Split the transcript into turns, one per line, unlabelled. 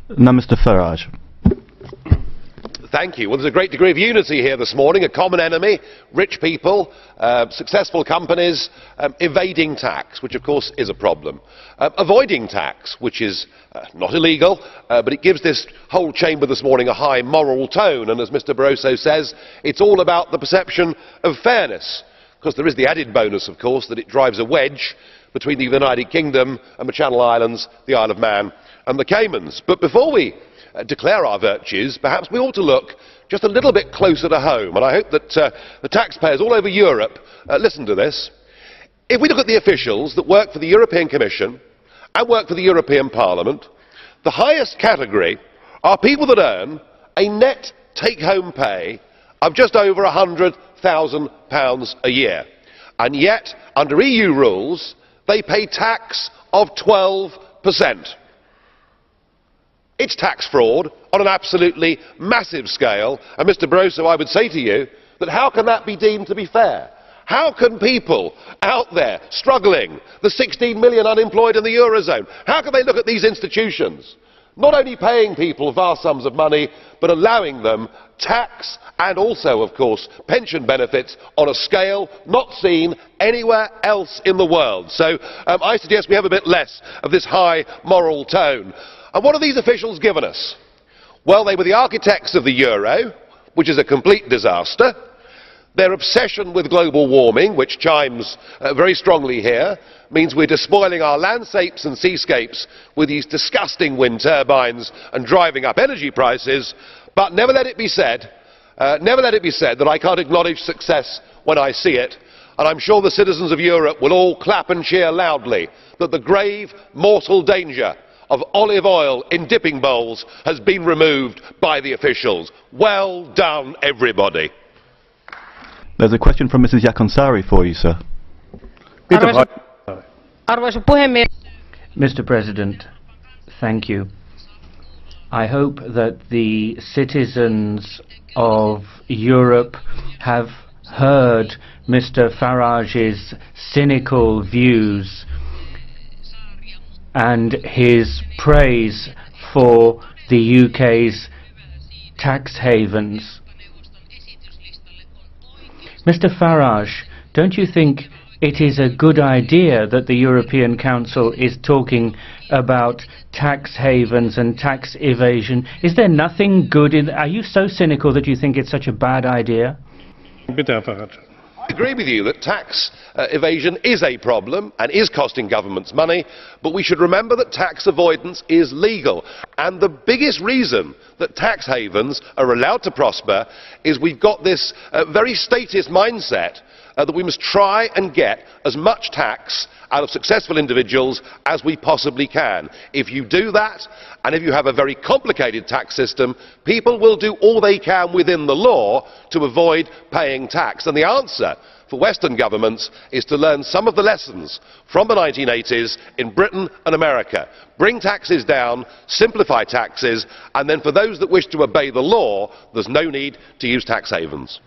Now Mr Farage.
Thank you. Well, there's a great degree of unity here this morning. A common enemy, rich people, successful companies, evading tax, which of course is a problem. Avoiding tax, which is not illegal, but it gives this whole chamber this morning a high moral tone. And as Mr Barroso says, it's all about the perception of fairness. Because there is the added bonus, of course, that it drives a wedge between the United Kingdom and the Channel Islands, the Isle of Man and the Caymans. But before we declare our virtues, perhaps we ought to look just a little bit closer to home, and I hope that the taxpayers all over Europe listen to this. If we look at the officials that work for the European Commission and work for the European Parliament, the highest category are people that earn a net take-home pay of just over £100,000 a year, and yet under EU rules they pay tax of 12%. It's tax fraud on an absolutely massive scale, and Mr Barroso, I would say to you that how can that be deemed to be fair? How can people out there struggling, the 16 million unemployed in the Eurozone, how can they look at these institutions, not only paying people vast sums of money, but allowing them tax and also, of course, pension benefits on a scale not seen anywhere else in the world? So I suggest we have a bit less of this high moral tone. And what have these officials given us? Well, they were the architects of the euro, which is a complete disaster. Their obsession with global warming, which chimes very strongly here, means we're despoiling our landscapes and seascapes with these disgusting wind turbines and driving up energy prices. But never let it be said that I can't acknowledge success when I see it. And I'm sure the citizens of Europe will all clap and cheer loudly that the grave mortal danger of olive oil in dipping bowls has been removed by the officials. Well done, everybody.
There's a question from Mrs Yakonsari for you, sir.
Mr President, thank you. I hope that the citizens of Europe have heard Mr Farage's cynical views and his praise for the UK's tax havens. Mr Farage, don't you think it is a good idea that the European Council is talking about tax havens and tax evasion? Is there nothing good in... Are you so cynical that you think it's such a bad idea?
I agree with you that tax evasion is a problem and is costing governments money, but we should remember that tax avoidance is legal. And the biggest reason that tax havens are allowed to prosper is we've got this very statist mindset that we must try and get as much tax out of successful individuals as we possibly can. If you do that, and if you have a very complicated tax system, people will do all they can within the law to avoid paying tax. And the answer for Western governments is to learn some of the lessons from the 1980s in Britain and America. Bring taxes down, simplify taxes, and then for those that wish to obey the law, there's no need to use tax havens.